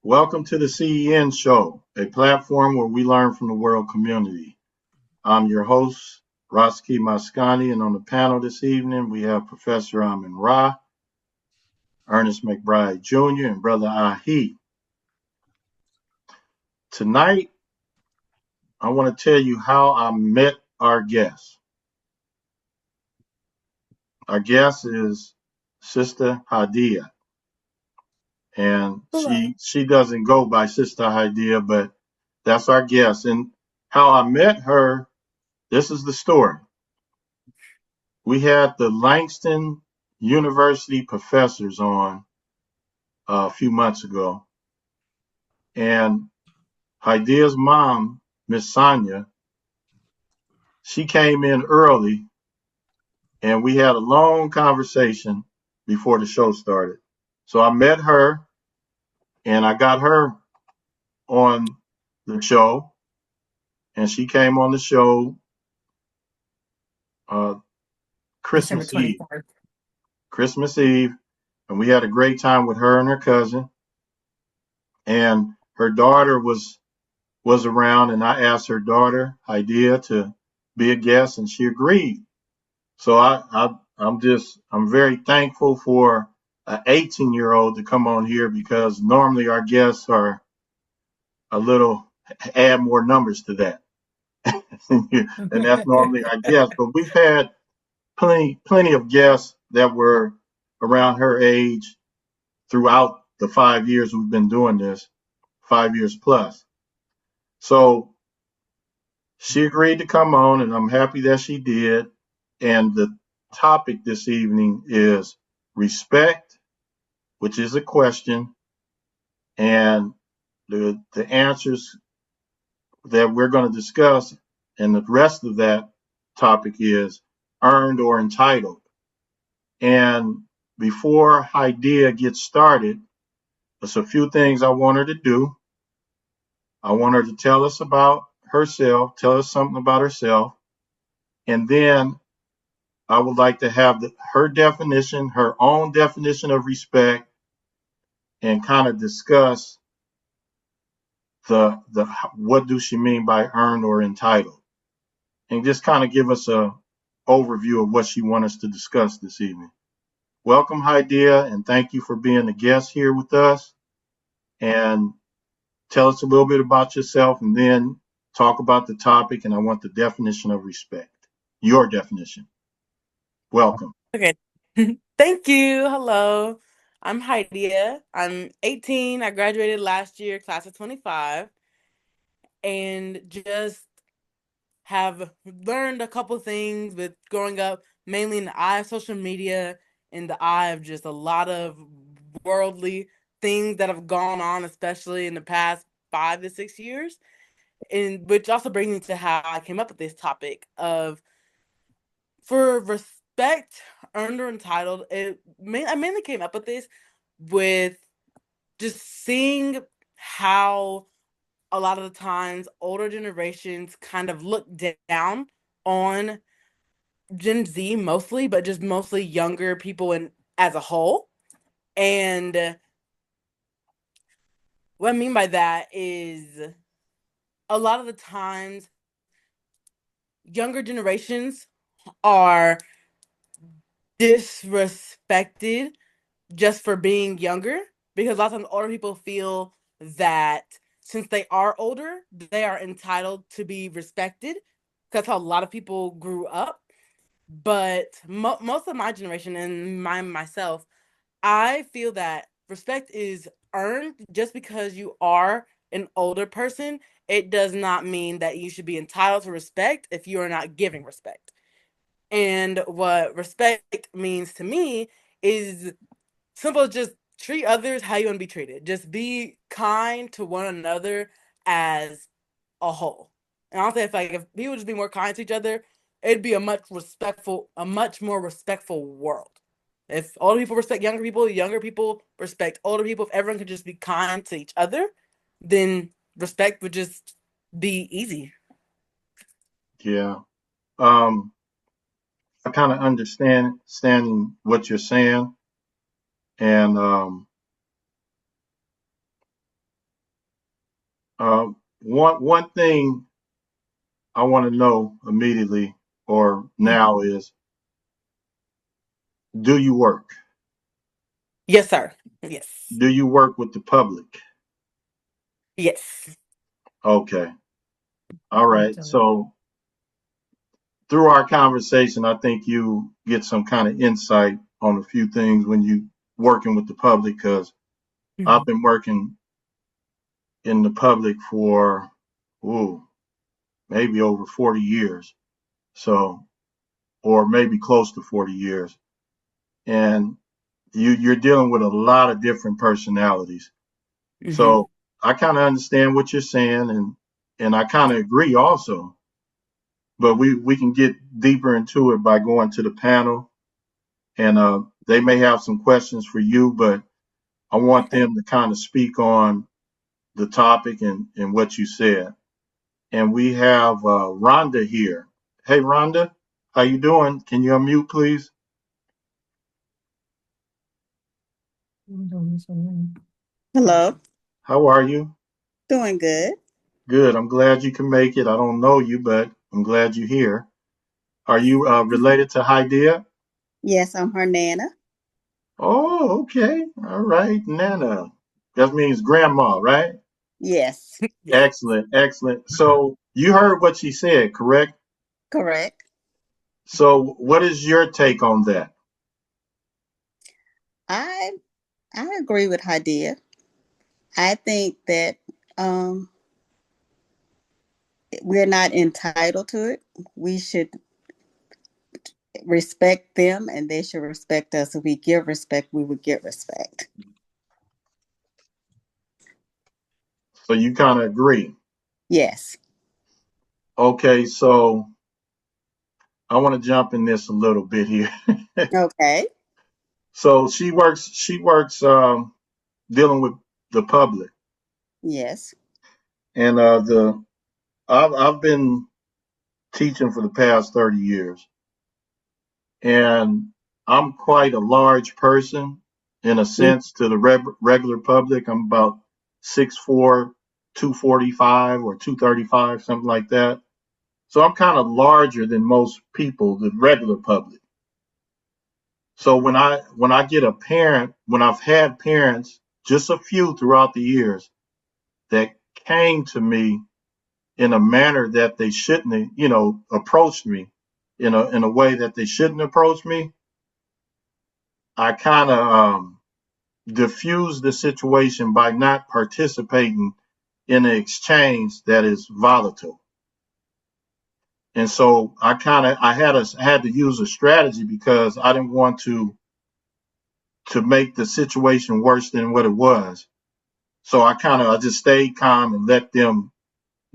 Welcome to the CEN Show, a platform where we learn from the world community. I'm your host, Rashaki Maskani, and on the panel this evening we have Professor Rahh, Ernest McBride Jr., and Brother Hydiah. Tonight, I want to tell you how I met our guest. Our guest is Sister Hydiah, and Hello. she doesn't go by Sister Hydiah, but that's our guest. And how I met her, this is the story. We had the Langston University professors on a few months ago, and Hydiah's mom, Miss Sonya, she came in early, and we had a long conversation before the show started. So I met her, and I got her on the show, and she came on the show uh, December Christmas Eve. 24th. Christmas Eve, and we had a great time with her and her cousin. And her daughter was around, and I asked her daughter, Hydiah, to be a guest, and she agreed. So I'm very thankful for an 18-year-old to come on here because normally our guests are a little add more numbers to that, and that's normally our guests. But we've had plenty of guests that were around her age throughout the 5 years we've been doing this, 5 years plus. So she agreed to come on, and I'm happy that she did. And the topic this evening is respect, which is a question, and the answers that we're going to discuss, and the rest of that topic is earned or entitled. And before Hydiah gets started, there's a few things I want her to do. I want her to tell us about herself, tell us something about herself, and then I would like to have her definition, her own definition of respect, and kind of discuss the what do she mean by earned or entitled, and just kind of give us a overview of what she wants us to discuss this evening. Welcome, Hydiah, and thank you for being a guest here with us. And tell us a little bit about yourself, and then talk about the topic. And I want the definition of respect, your definition. Welcome. Okay. Thank you. Hello. I'm Hydiah. I'm 18. I graduated last year, class of 25, and just have learned a couple things with growing up, mainly in the eye of social media, in the eye of just a lot of worldly things that have gone on, especially in the past 5 to 6 years. And which also brings me to how I came up with this topic of for respect earned or entitled. I mainly came up with this with just seeing how a lot of the times older generations kind of look down on Gen Z mostly, but just mostly younger people and as a whole. And what I mean by that is a lot of the times younger generations are disrespected just for being younger, because a lot of times older people feel that since they are older, they are entitled to be respected. That's how a lot of people grew up. But most of my generation and myself, I feel that respect is earned. Just because you are an older person, it does not mean that you should be entitled to respect if you are not giving respect. And what respect means to me is simple, just treat others how you want to be treated. Just be kind to one another as a whole. And I'll say, if people just be more kind to each other, it'd be a much more respectful world. If older people respect younger people respect older people, if everyone could just be kind to each other, then respect would just be easy. Yeah. Um, I kind of understanding what you're saying, and One thing I want to know immediately or now is, do you work? Yes, sir. Yes. Do you work with the public? Yes. Okay. All right. So through our conversation, I think you get some kind of insight on a few things when you working with the public, because I've Mhm. been working in the public for ooh, maybe over 40 years. So, or maybe close to 40 years. And you're dealing with a lot of different personalities. Mhm. So I kind of understand what you're saying, and I kind of agree also. But we can get deeper into it by going to the panel, and they may have some questions for you, but I want Okay. them to kind of speak on the topic and what you said. And we have Rhonda here. Hey, Rhonda, how you doing? Can you unmute, please? Hello, How are you? doing good. Good. I'm glad you can make it. I don't know you, but I'm glad you're here. Are you related to Hydiah? Yes, I'm her Nana. Oh, okay. All right, Nana. That means grandma, right? Yes, Yes. Excellent, excellent. So you heard what she said, correct? correct. So what is your take on that? I I agree with Hydiah. I think that um, we're not entitled to it. We should respect them, and they should respect us. If we give respect, we would get respect. So you kind of agree. Yes. Okay, so I want to jump in this a little bit here. Okay. So she works dealing with the public. Yes. And the I've been teaching for the past 30 years, and I'm quite a large person in a Mm. sense to the regular public. I'm about 6'4", 245 or 235, something like that. So I'm kind of larger than most people, the regular public. So when I get a parent, when I've had parents, just a few throughout the years that came to me in a manner that they shouldn't have, approached me in a way that they shouldn't approach me, I kind of diffuse the situation by not participating in an exchange that is volatile. And so I had to use a strategy because I didn't want to make the situation worse than what it was. So I just stayed calm and let them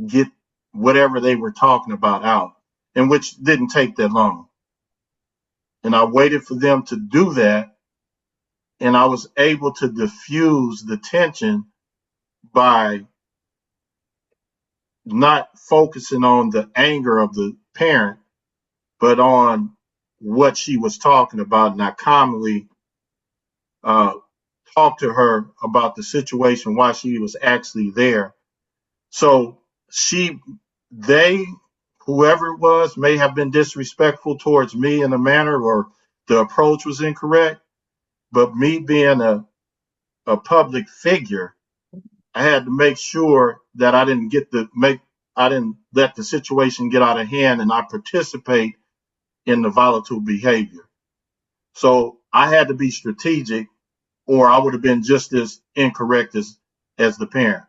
get whatever they were talking about out, and which didn't take that long. And I waited for them to do that, and I was able to diffuse the tension by not focusing on the anger of the parent, but on what she was talking about. And I calmly uh, talked to her about the situation, why she was actually there. So they, whoever it was, may have been disrespectful towards me in a manner, or the approach was incorrect. But me being a public figure, I had to make sure that I didn't let the situation get out of hand, and I participate in the volatile behavior. So I had to be strategic, or I would have been just as incorrect as the parent.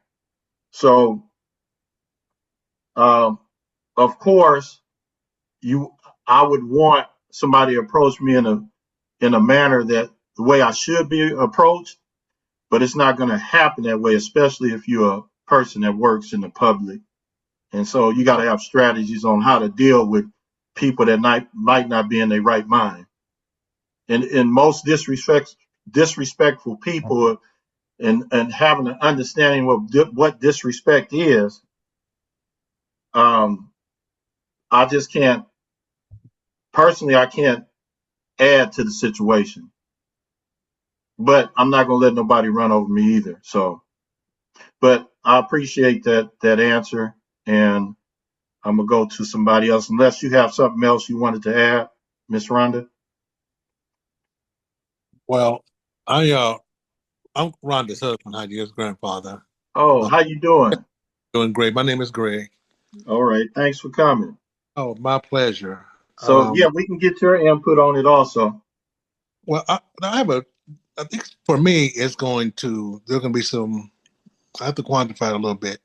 So, um, of course, you I would want somebody to approach me in a manner that the way I should be approached, but it's not going to happen that way, especially if you're a person that works in the public. And so you got to have strategies on how to deal with people that might not be in their right mind. And most disrespectful people, and having an understanding of what disrespect is, um, I just can't personally. I can't add to the situation, but I'm not gonna let nobody run over me either. So But I appreciate that answer, and I'm gonna go to somebody else unless you have something else you wanted to add, Miss Rhonda. Well, I'm Rhonda's husband, Hydiah's grandfather. Oh, Uh, how you doing? Doing great. My name is Greg. All right, thanks for coming. Oh, my pleasure. So yeah, we can get your input on it also. Well, I have I think for me, there's going to be some, I have to quantify it a little bit.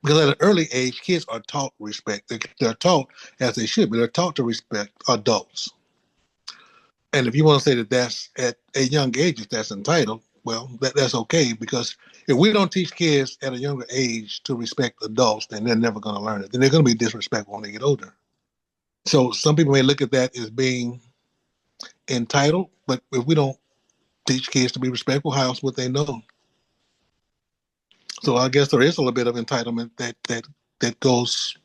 Because at an early age, kids are taught respect. They're taught, as they should be, they're taught to respect adults. And if you want to say that that's at a young age, if that's entitled, well, that's okay. Because if we don't teach kids at a younger age to respect adults, then they're never going to learn it. Then they're going to be disrespectful when they get older. So some people may look at that as being entitled, but if we don't teach kids to be respectful, how else would they know? So I guess there is a little bit of entitlement that goes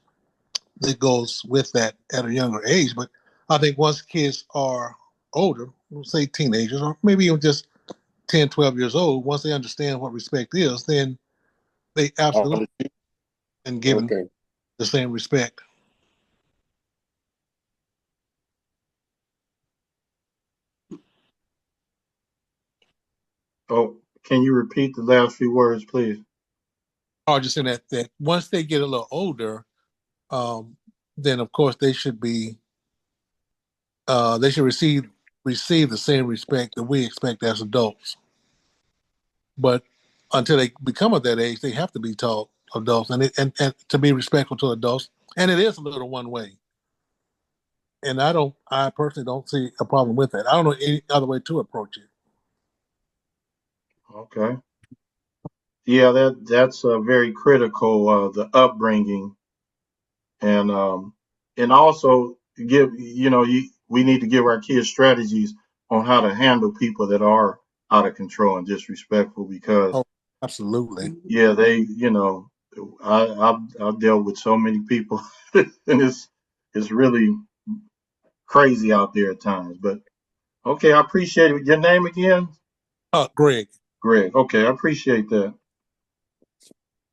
that goes with that at a younger age. But I think once kids are older, say teenagers, or maybe even just 10, 12 years old, once they understand what respect is, then they absolutely and given Okay. the same respect. Oh, can you repeat the last few words, please? Or just in that once they get a little older, um, then of course they should receive the same respect that we expect as adults. But until they become of that age, they have to be taught adults and to be respectful to adults. And it is a little one way. And I personally don't see a problem with that. I don't know any other way to approach it. Okay. Yeah, that's very critical. The upbringing and and also give we need to give our kids strategies on how to handle people that are out of control and disrespectful because Oh, absolutely. yeah, I've dealt with so many people and it's really crazy out there at times. But okay, I appreciate it. Your name again? Greg. Greg. Okay, I appreciate that.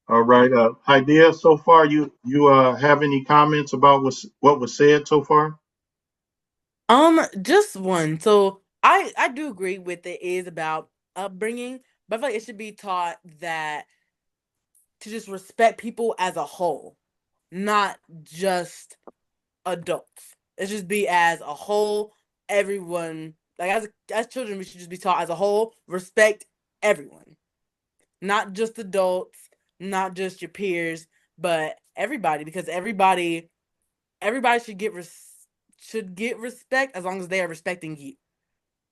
All right. Hydiah, so far you have any comments about what was said so far? Just one. So I do agree with it is about upbringing, but I feel like it should be taught that to just respect people as a whole, not just adults. It should just be as a whole, everyone. Like as children, we should just be taught as a whole, respect everyone, not just adults, not just your peers, but everybody, because everybody should get respect as long as they are respecting you.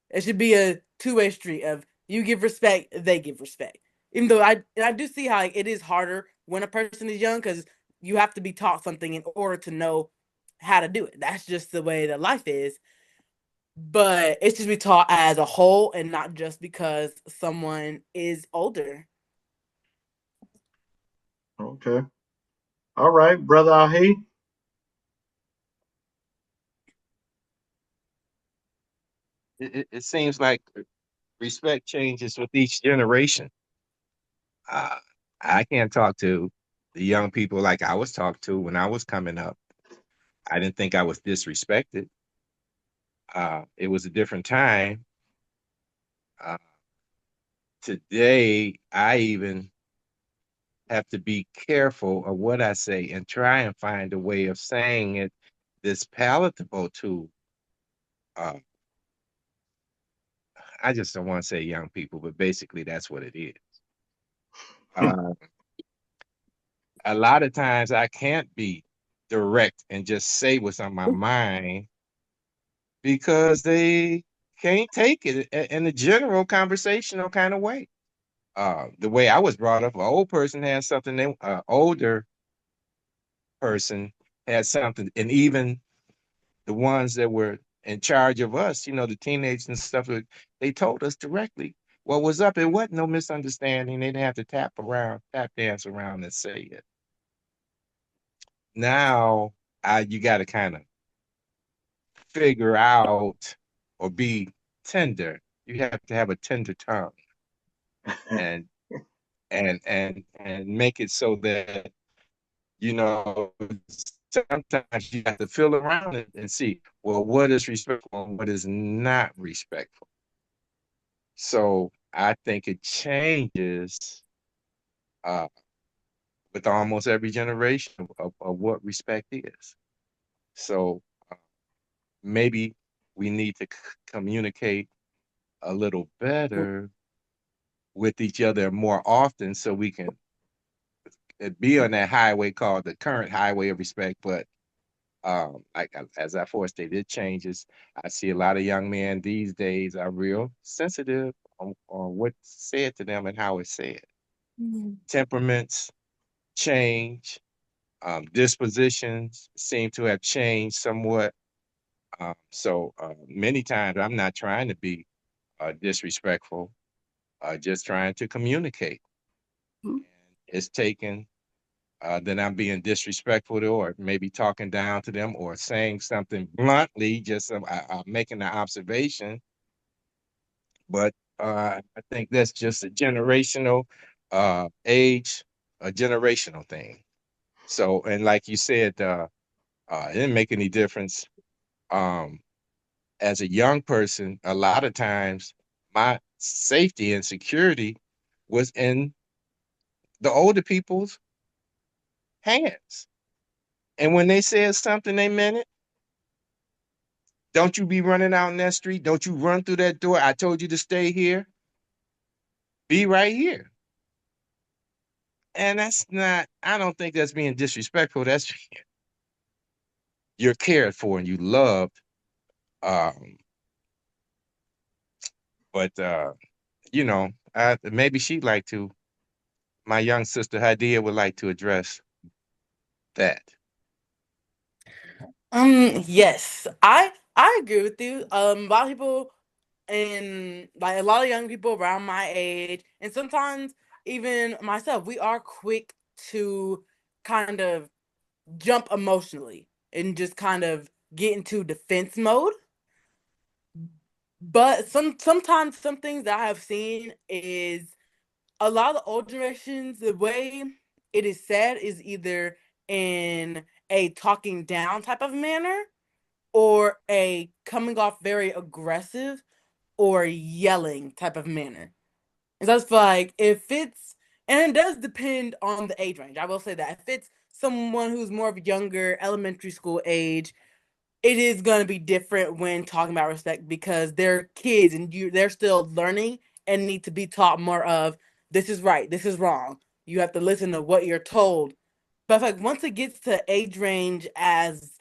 It should be a two-way street of you give respect, they give respect. Even though I do see how it is harder when a person is young because you have to be taught something in order to know how to do it. That's just the way that life is. But it should be taught as a whole and not just because someone is older. Okay. All right, brother Ahi. It seems like respect changes with each generation. Uh, I can't talk to the young people like I was talked to when I was coming up. I didn't think I was disrespected. It was a different time. Uh, Today, I even have to be careful of what I say and try and find a way of saying it that's palatable to, uh, I just don't want to say young people, but basically that's what it is. Uh, a lot of times I can't be direct and just say what's on my mind because they can't take it in a general conversational kind of way. The way I was brought up, an old person had something, older person had something, and even the ones that were in charge of us, the teenagers and stuff, they told us directly what was up. It wasn't no misunderstanding. They didn't have to tap dance around and say it. Now, you got to kind of figure out or be tender. You have to have a tender tongue and and make it so that, you know, sometimes you have to feel around and see, well, what is respectful and what is not respectful. So I think it changes uh, with almost every generation of what respect is. So maybe we need to communicate a little better with each other more often so we can be on that highway called the current highway of respect. But like as I forestated, it changes. I see a lot of young men these days are real sensitive on what's said to them and how it's said. Temperaments change, dispositions seem to have changed somewhat. So many times I'm not trying to be disrespectful, just trying to communicate. Mhm. It's taken then I'm being disrespectful to, or maybe talking down to them, or saying something bluntly, just I'm making an observation. But I think that's just a generational age, a generational thing. So, and like you said, it didn't make any difference. Um, as a young person, a lot of times my safety and security was in the older people's hands. And when they said something, they meant it. Don't you be running out in that street. Don't you run through that door. I told you to stay here. Be right here. And that's not, I don't think that's being disrespectful. That's you're cared for and you loved. Um, but you know, maybe she'd like to, my young sister Hydiah would like to address that. Yes, I agree with you. A lot of people and like a lot of young people around my age, and sometimes even myself, we are quick to kind of jump emotionally and just kind of get into defense mode. But sometimes some things that I have seen is a lot of the old generations, the way it is said is either in a talking down type of manner or a coming off very aggressive or yelling type of manner. And so it's like if it's and it does depend on the age range. I will say that if it's someone who's more of younger, elementary school age, it is going to be different when talking about respect because they're kids and they're still learning and need to be taught more of this is right, this is wrong. You have to listen to what you're told. But like once it gets to age range as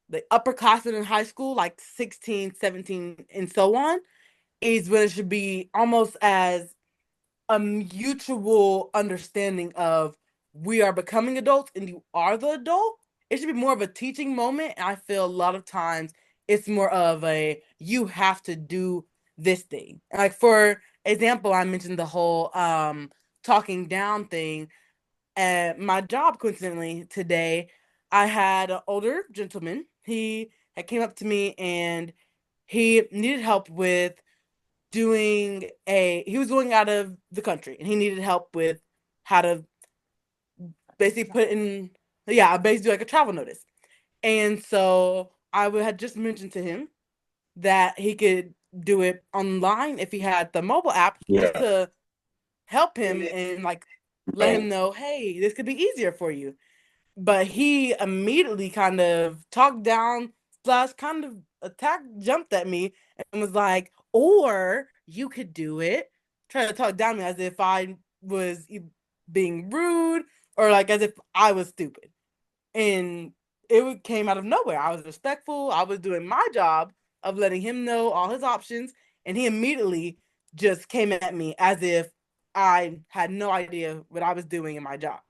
the upperclassmen in high school, like 16, 17, and so on, is when it should be almost as a mutual understanding of we are becoming adults and you are the adult. It should be more of a teaching moment. And I feel a lot of times it's more of a you have to do this thing. Like for example, I mentioned the whole talking down thing. At my job, coincidentally, today, I had an older gentleman. He had came up to me and he needed help with he was going out of the country and he needed help with how to basically put in basically do like a travel notice. And so had just mentioned to him that he could do it online if he had the mobile app just Yeah. to help him and like let him know, hey, this could be easier for you. But he immediately kind of talked down slash kind of jumped at me and was like, or you could do it, trying to talk down to me as if I was being rude or like as if I was stupid. And came out of nowhere. I was respectful. I was doing my job of letting him know all his options. And he immediately just came at me as if I had no idea what I was doing in my job.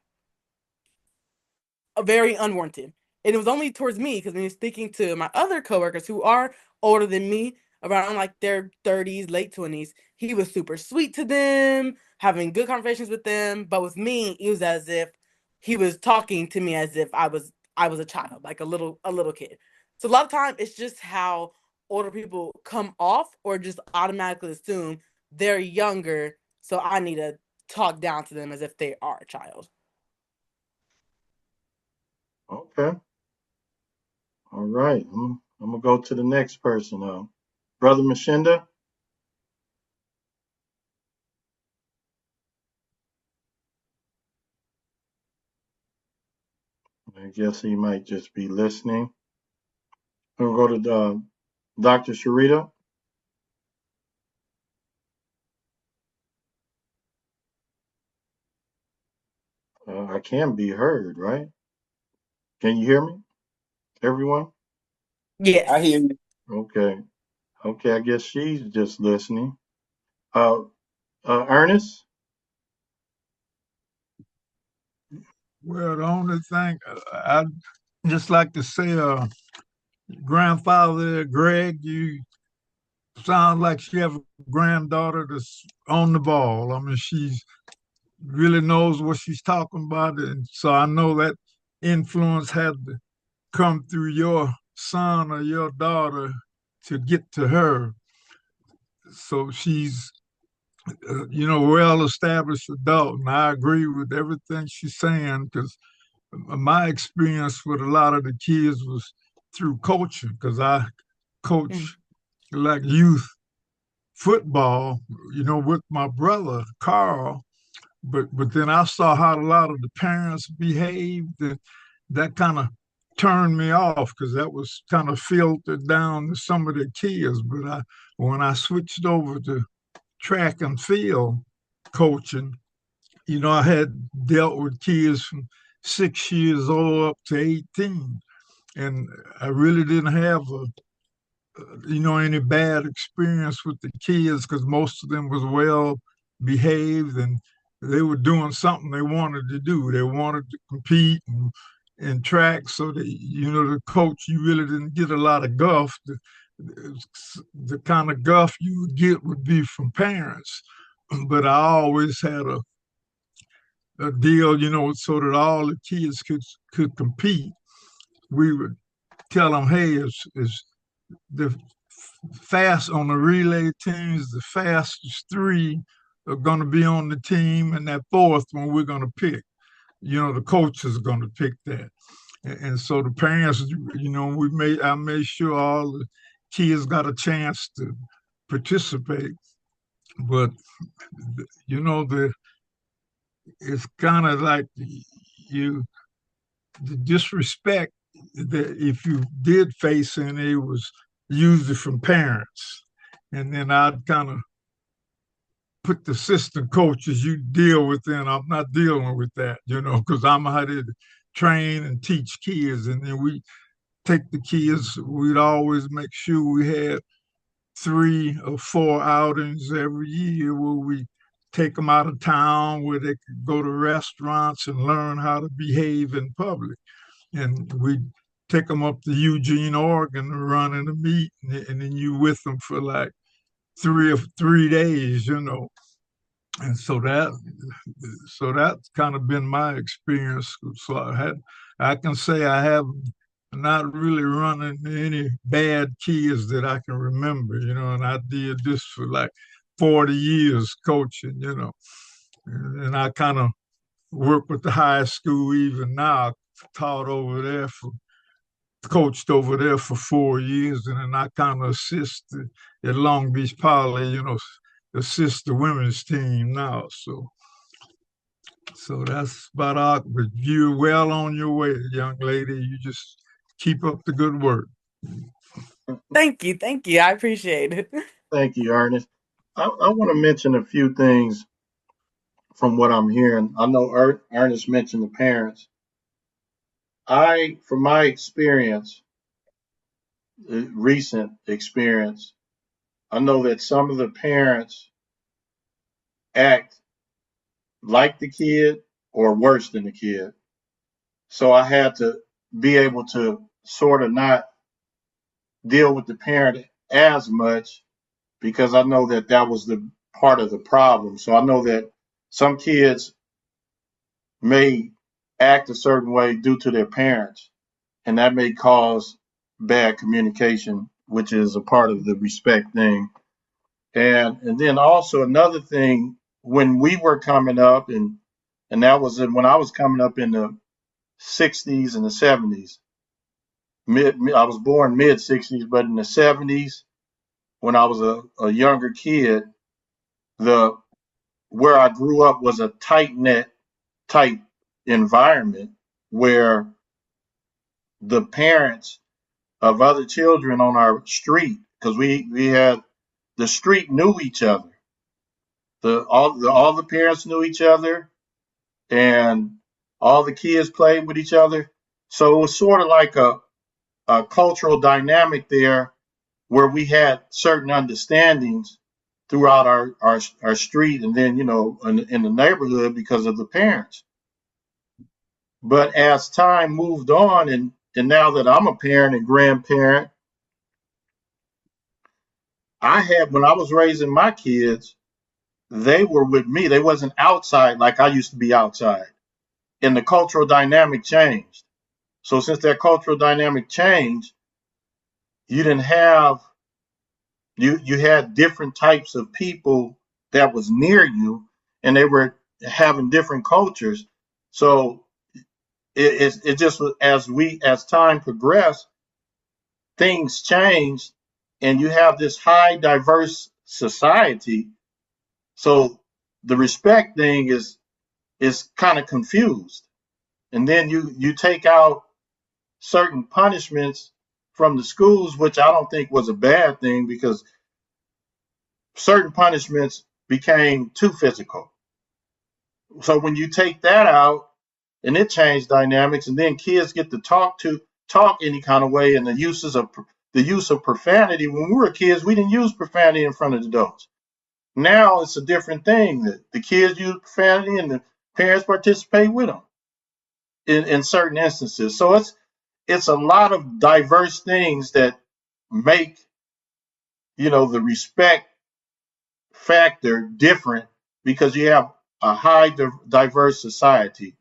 Very unwarranted. And it was only towards me because when he was speaking to my other coworkers who are older than me, around like their 30s, late 20s, he was super sweet to them, having good conversations with them. But with me, it was as if he was talking to me as if I was a child, like a little kid. So a lot of times it's just how older people come off or just automatically assume they're younger, so I need to talk down to them as if they are a child. Okay. All right. I'm gonna go to the next person. Brother Mshinda. I guess he might just be listening. We'll go to Dr. Sharita. I can be heard, right? Can you hear me, everyone? Yes. I hear you. Okay. Okay, I guess she's just listening. Ernest? Well, the only thing I'd just like to say, grandfather Greg, you sound like you have a granddaughter that's on the ball. I mean, she's really knows what she's talking about, and so I know that influence had to come through your son or your daughter to get to her. So she's, well established adult, and I agree with everything she's saying because my experience with a lot of the kids was through coaching because I coach like youth football, with my brother Carl. But then I saw how a lot of the parents behaved, and that kind of turned me off because that was kind of filtered down to some of the kids. But when I switched over to track and field coaching, I had dealt with kids from 6 years old up to 18, and I really didn't have any bad experience with the kids because most of them was well behaved and they were doing something they wanted to do. They wanted to compete and track. So the coach, you really didn't get a lot of guff. The kind of guff you would get would be from parents. But I always had a deal, so that all the kids could compete. We would tell them, hey, it's the fast on the relay teams, the fastest three are going to be on the team, and that fourth one we're going to pick. The coach is going to pick that, and so the parents, I made sure all the kids got a chance to participate, but it's kind of like the disrespect that if you did face any was usually from parents. And then I'd kind of put the assistant coaches you deal with in. I'm not dealing with that, because I'm how to train and teach kids. And then we take the kids, we'd always make sure we had 3 or 4 outings every year where we take them out of town where they could go to restaurants and learn how to behave in public. And we take them up to Eugene, Oregon, to run in a meet, and then you with them for like 3 days, And so that's kind of been my experience. So I can say I have not really run into any bad kids that I can remember, and I did this for like 40 years coaching, and I kind of work with the high school even now. Taught over there coached over there for 4 years, and then I kind of assist at Long Beach Poly, assist the women's team now. So that's about all. But you're well on your way, young lady. You just keep up the good work. Thank you. I appreciate it. Thank you, Ernest. I want to mention a few things from what I'm hearing. I know Ernest mentioned the parents. From my experience, recent experience, I know that some of the parents act like the kid or worse than the kid. So I had to be able to sort of not deal with the parent as much because I know that was the part of the problem. So I know that some kids may act a certain way due to their parents, and that may cause bad communication, which is a part of the respect thing. And then also another thing when we were coming up, and that was when I was coming up in the 60s and the 70s. I was born mid 60s, but in the 70s, when I was a younger kid, the where I grew up was a tight knit type environment where the parents of other children on our street, because we had the street knew each other. All the parents knew each other, and all the kids played with each other. So it was sort of like a cultural dynamic there where we had certain understandings throughout our street, and then in the neighborhood because of the parents. But as time moved on, and now that I'm a parent and grandparent, when I was raising my kids, they were with me. They wasn't outside like I used to be outside. And the cultural dynamic changed. So since that cultural dynamic changed, you didn't have you had different types of people that was near you, and they were having different cultures. So it just as time progressed, things changed, and you have this high diverse society. So the respect thing is kind of confused, and then you take out certain punishments from the schools, which I don't think was a bad thing, because certain punishments became too physical. So when you take that out, and it changed dynamics, and then kids get to talk any kind of way, and the use of profanity. When we were kids, we didn't use profanity in front of the adults. Now it's a different thing. The kids use profanity, and the parents participate with them in certain instances. So it's a lot of diverse things that make the respect factor different, because you have a high diverse society,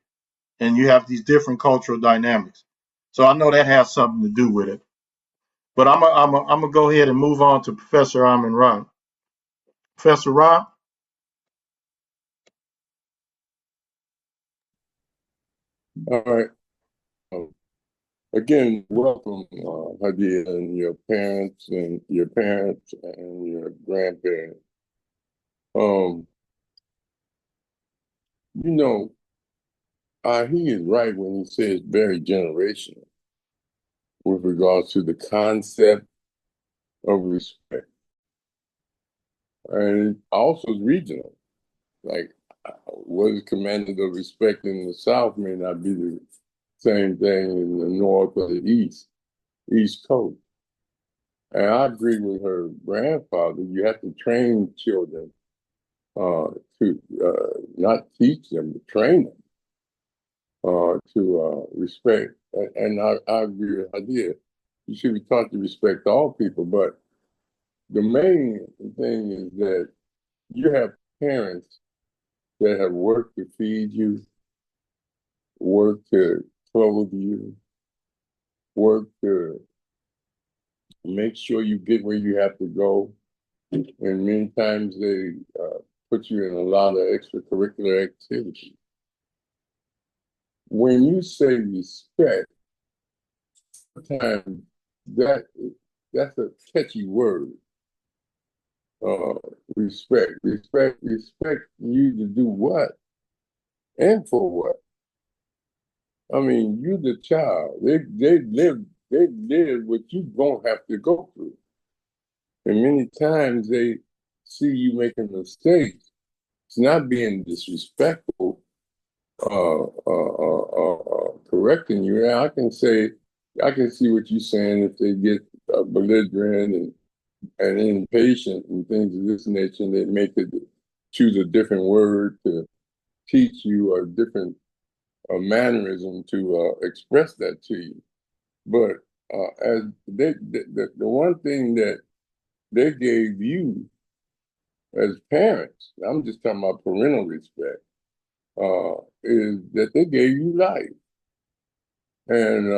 and you have these different cultural dynamics. So I know that has something to do with it. But I'm gonna go ahead and move on to Professor Rahh. Professor Rahh. All right. Again, welcome, Hydiah, and your parents and your grandparents. You know, he is right when he says very generational with regards to the concept of respect. And also regional. Like what is commanded of respect in the South may not be the same thing in the North or the East Coast. And I agree with her grandfather. You have to train children to not teach them, but train them to respect. And I agree with Hydiah. You should be taught to respect all people. But the main thing is that you have parents that have worked to feed you, worked to clothe you, worked to make sure you get where you have to go. And many times they put you in a lot of extracurricular activities. When you say respect, sometimes that's a catchy word. Respect you to do what and for what. I mean, you the child. They live what you gonna have to go through. And many times they see you making mistakes. It's not being disrespectful, correcting you. I can see what you're saying if they get belligerent and impatient and things of this nature, and they choose a different word to teach you or different mannerism to express that to you. But as the one thing that they gave you as parents, I'm just talking about parental respect, is that they gave you life. And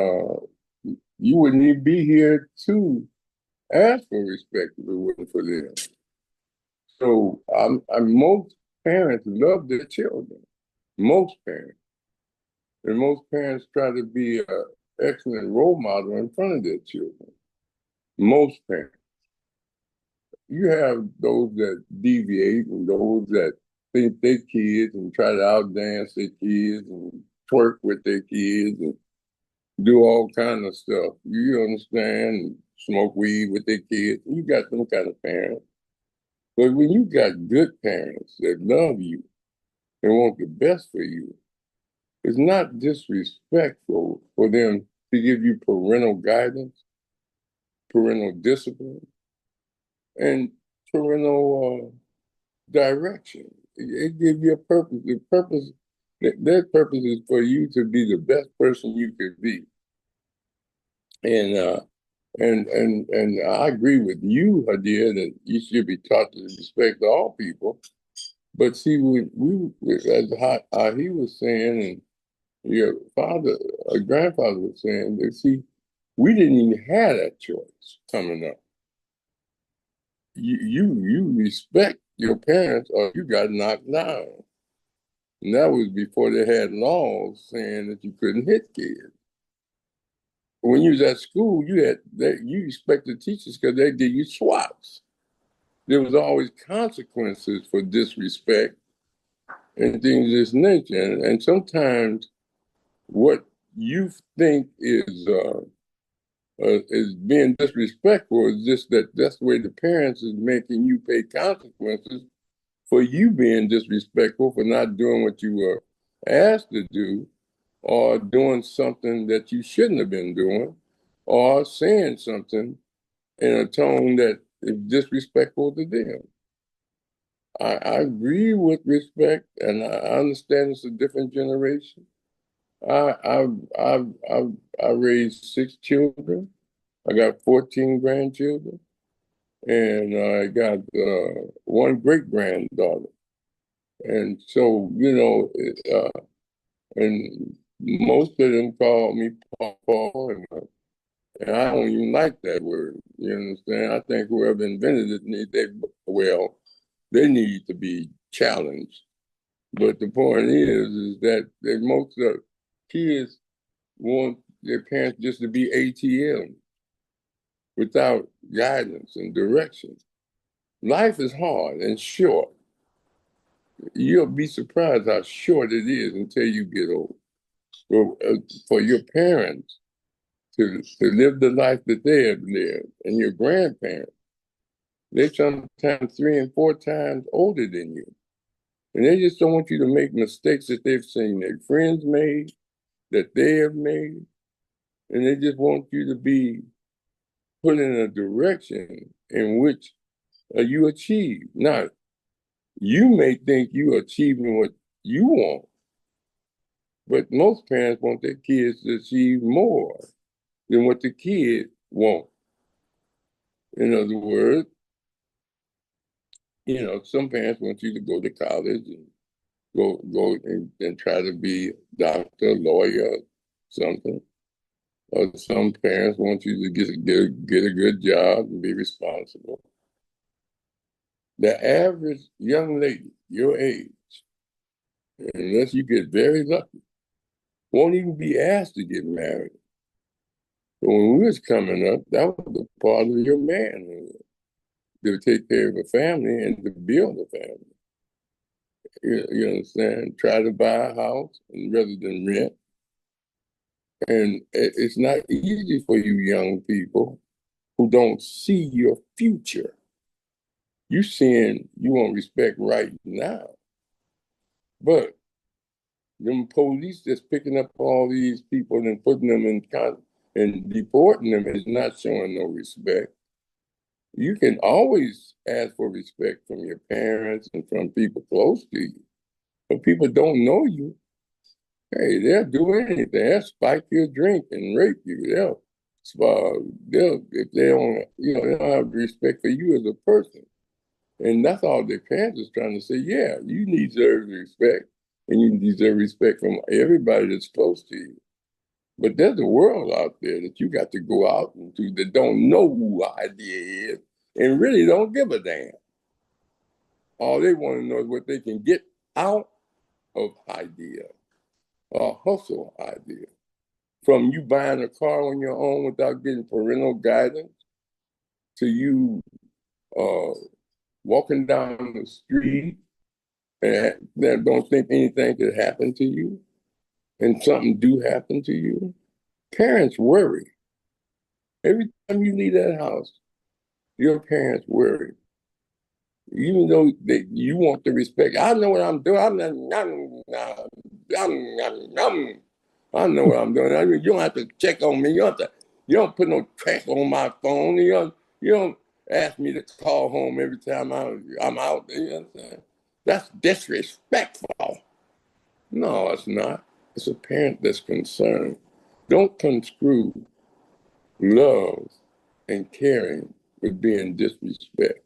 you wouldn't even be here to ask for respect if it wasn't for them. So parents love their children. Most parents. And most parents try to be an excellent role model in front of their children. Most parents. You have those that deviate and those that think their kids and try to outdance their kids and twerk with their kids and do all kind of stuff. You understand? Smoke weed with their kids. You got them kind of parents. But when you got good parents that love you and want the best for you, it's not disrespectful for them to give you parental guidance, parental discipline, and parental direction. It gives you a purpose. The purpose, their purpose is for you to be the best person you could be. And I agree with you, Hydiah, that you should be taught to respect all people. But see, as he was saying, and your grandfather was saying, that see, we didn't even have that choice coming up. You respect your parents or you got knocked down. And that was before they had laws saying that you couldn't hit kids. When you was at school, you respected teachers because they give you swats. There was always consequences for disrespect and things of this nature. And sometimes what you think is being disrespectful is just that's the way the parents is making you pay consequences for you being disrespectful, for not doing what you were asked to do, or doing something that you shouldn't have been doing, or saying something in a tone that is disrespectful to them. I agree with respect, and I understand it's a different generation. I raised 6 children. I got 14 grandchildren, and I got 1 great granddaughter. And so, and most of them call me Paul, and I don't even like that word. You understand? I think whoever invented it, they need to be challenged. But the point is that most of the kids want their parents just to be ATM without guidance and direction. Life is hard and short. You'll be surprised how short it is until you get old. For your parents to live the life that they have lived, and your grandparents, they're sometimes 3 and 4 times older than you. And they just don't want you to make mistakes that they've seen their friends made, that they have made. And they just want you to be put in a direction in which you achieve. Now, you may think you're achieving what you want, but most parents want their kids to achieve more than what the kid wants. In other words, some parents want you to go to college and go and try to be a doctor, lawyer, something. Or some parents want you to get a good job and be responsible. The average young lady, your age, unless you get very lucky, won't even be asked to get married. But when we was coming up, that was a part of your manhood, to take care of a family and to build a family. You understand? Try to buy a house rather than rent. And it's not easy for you young people who don't see your future. You want respect right now. But them police that's picking up all these people and putting them and deporting them is not showing no respect. You can always ask for respect from your parents and from people close to you. But people don't know you. Hey, they'll do anything. They'll spike your drink and rape you. If they don't have respect for you as a person. And that's all their parents is trying to say. Yeah, you deserve respect, and you deserve respect from everybody that's close to you. But there's a world out there that you got to go out into that don't know who Hydiah is and really don't give a damn. All they want to know is what they can get out of Hydiah, or hustle idea. From you buying a car on your own without getting parental guidance, to you walking down the street and that don't think anything could happen to you, and something do happen to you. Parents worry. Every time you leave that house, your parents worry. Even though you want the respect. I know what I'm doing. I know what I'm doing. You don't have to check on me. You don't put no track on my phone. You don't ask me to call home every time I'm out there. You understand? That's disrespectful. No, it's not. It's a parent that's concerned. Don't construe love and caring with being disrespect.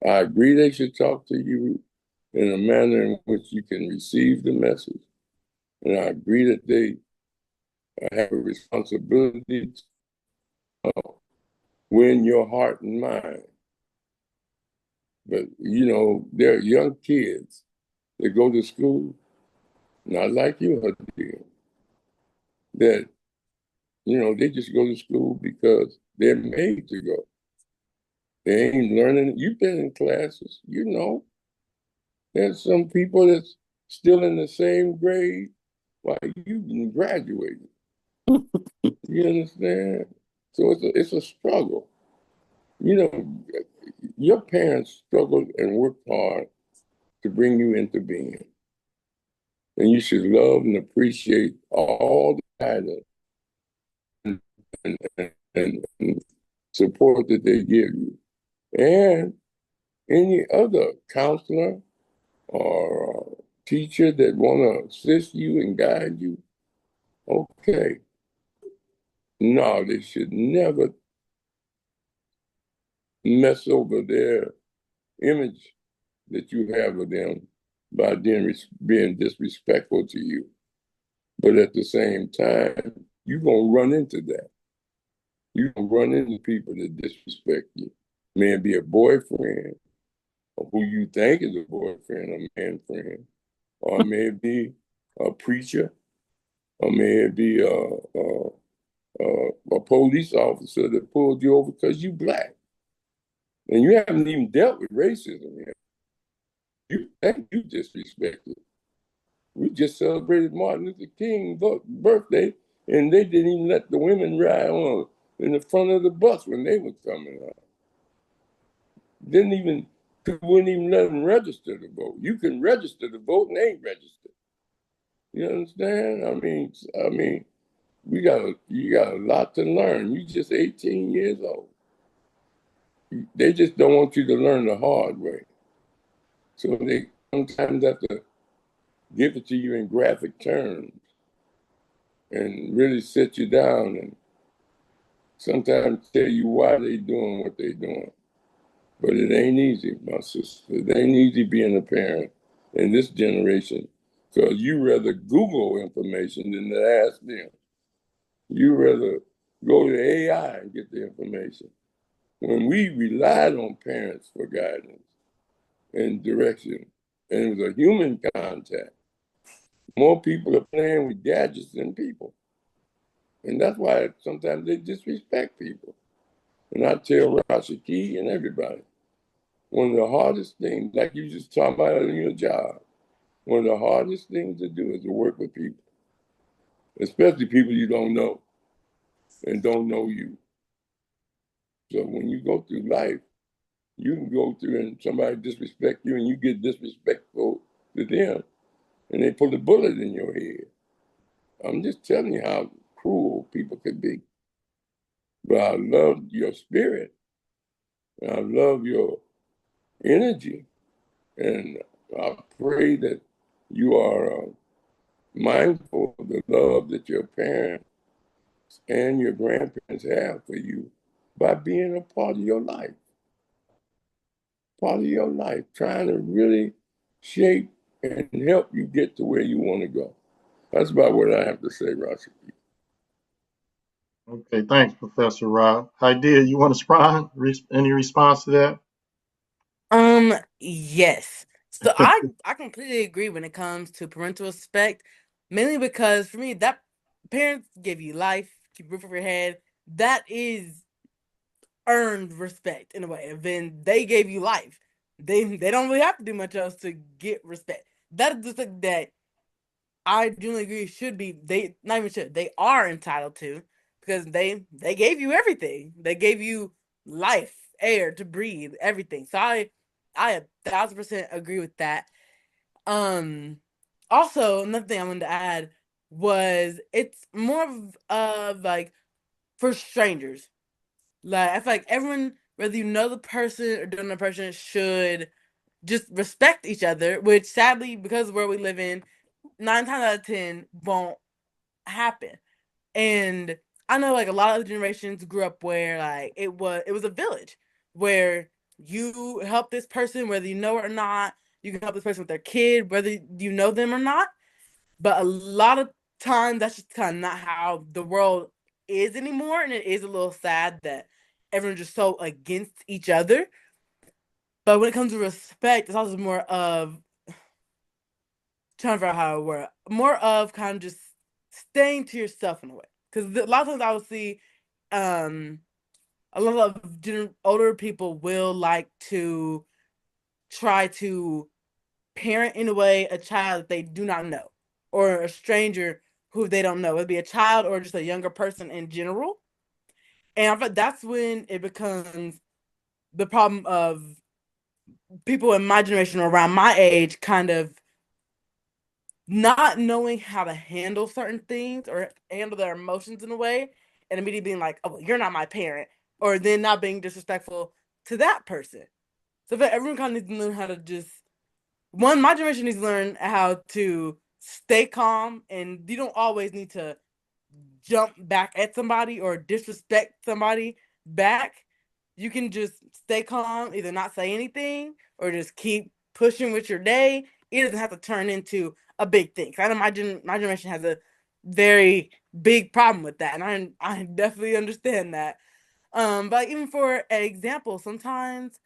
I agree they should talk to you in a manner in which you can receive the message. And I agree that they have a responsibility to win your heart and mind. But, there are young kids that go to school, not like you, Hydiah, that, they just go to school because they're made to go. They ain't learning. You've been in classes, There's some people that's still in the same grade while you graduated. You understand? So it's a struggle. Your parents struggled and worked hard to bring you into being. And you should love and appreciate all the guidance and support that they give you. And any other counselor or teacher that want to assist you and guide you, okay. No, they should never mess over their image that you have of them by being disrespectful to you. But at the same time, you're going to run into that. You're going to run into people that disrespect you. May it be a boyfriend, or who you think is a boyfriend or man friend, or may it be a preacher, or may it be a police officer that pulled you over because you black. And you haven't even dealt with racism yet. You disrespected. We just celebrated Martin Luther King's birthday, and they didn't even let the women ride on in the front of the bus when they were coming out. Wouldn't even let them register to vote. You can register to vote and they ain't registered. You understand? I mean, you got a lot to learn. You just 18 years old. They just don't want you to learn the hard way. So they sometimes have to give it to you in graphic terms and really sit you down and sometimes tell you why they doing what they doing. But it ain't easy, my sister. It ain't easy being a parent in this generation because you rather Google information than to ask them. You rather go to AI and get the information. When we relied on parents for guidance and direction, and it was a human contact, more people are playing with gadgets than people. And that's why sometimes they disrespect people. And I tell Rashaki and everybody, one of the hardest things, like you just talked about in your job, one of the hardest things to do is to work with people, especially people you don't know and don't know you. So when you go through life, you can go through and somebody disrespect you and you get disrespectful to them and they put a bullet in your head. I'm just telling you how cruel people can be. But I love your spirit. And I love your energy. And I pray that you are mindful of the love that your parents and your grandparents have for you by being a part of your life. Part of your life, trying to really shape and help you get to where you want to go. That's about what I have to say, Rashaki. Okay, thanks, Professor Rahh. Hydiah, you want to respond? Any response to that? Yes. So I completely agree when it comes to parental respect, mainly because for me that parents give you life, keep a roof over your head. That is earned respect in a way. And then they gave you life. They don't really have to do much else to get respect. That is the thing that I genuinely agree should be they not even should they are entitled to because they gave you everything. They gave you life, air to breathe, everything. So I 1,000% agree with that. Um, Also another thing I wanted to add was it's more of like for strangers. Like I feel like everyone, whether you know the person or don't know the person, should just respect each other. Which sadly, because of where we live in, 9 times out of 10 won't happen. And I know like a lot of the generations grew up where like it was a village where you help this person whether you know it or not. You can help this person with their kid whether you know them or not. But a lot of times that's just kind of not how the world is anymore, and it is a little sad that everyone's just so against each other. But when it comes to respect, it's also more of trying to figure out how it works. More of kind of just staying to yourself in a way. Because a lot of times I will see um, a lot of older people will like to try to parent in a way a child that they do not know or a stranger who they don't know. It'd be a child or just a younger person in general. And I thought that's when it becomes the problem of people in my generation or around my age kind of not knowing how to handle certain things or handle their emotions in a way and immediately being like, oh, well, you're not my parent, or then not being disrespectful to that person. So that everyone kind of needs to learn how to just my generation needs to learn how to stay calm, and you don't always need to jump back at somebody or disrespect somebody back. You can just stay calm, either not say anything or just keep pushing with your day. It doesn't have to turn into a big thing. I know my generation has a very big problem with that, and I definitely understand that. But even for an example, sometimes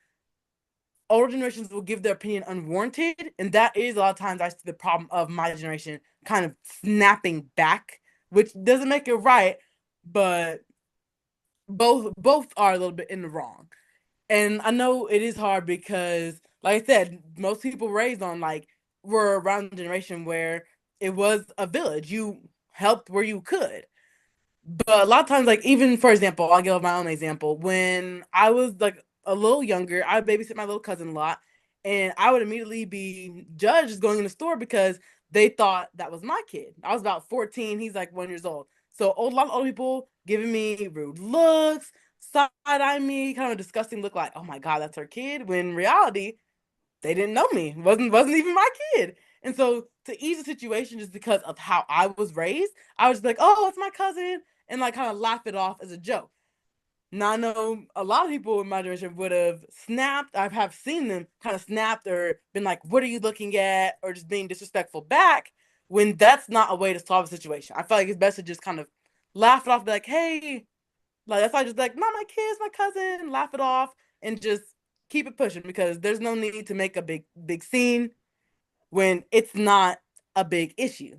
older generations will give their opinion unwarranted, and that is a lot of times I see the problem of my generation kind of snapping back, which doesn't make it right, but both are a little bit in the wrong. And I know it is hard because, like I said, most people raised on like were around the generation where it was a village. You helped where you could. But a lot of times, like even for example, I'll give my own example. When I was like a little younger, I would babysit my little cousin a lot, and I would immediately be judged going in the store because they thought that was my kid. I was about 14. He's like 1 years old. So a lot of older people giving me rude looks, side eyeing me, kind of a disgusting look like, oh my God, that's her kid. When in reality, they didn't know me. Wasn't even my kid. And so to ease the situation just because of how I was raised, I was like, oh, it's my cousin, and like kind of laugh it off as a joke. Now I know a lot of people in my generation would have snapped. I have seen them kind of snapped or been like, what are you looking at? Or just being disrespectful back when that's not a way to solve a situation. I feel like it's best to just kind of laugh it off, be like, hey, like that's why I just like, not my kids, my cousin, laugh it off and just keep it pushing because there's no need to make a big scene when it's not a big issue.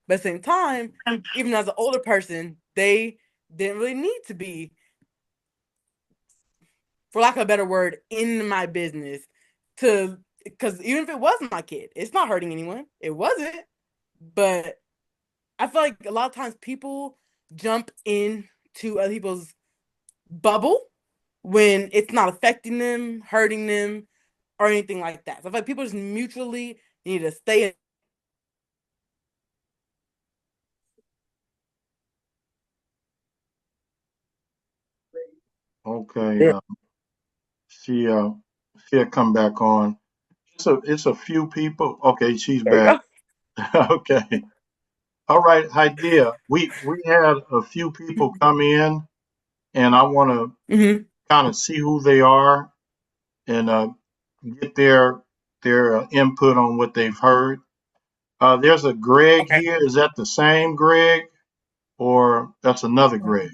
But at the same time, even as an older person, they didn't really need to be, for lack of a better word, in my business to because even if it was my kid, it's not hurting anyone. It wasn't. But I feel like a lot of times people jump into other people's bubble when it's not affecting them, hurting them, or anything like that. So I feel like people just mutually need to stay. Okay. She'll come back on. It's a few people. Okay, she's There we back. go. Okay. All right, Hydiah. We had a few people come in, and I want to Mm-hmm. kind of see who they are and get their input on what they've heard. There's a Greg Okay. here. Is that the same Greg, or that's another Greg?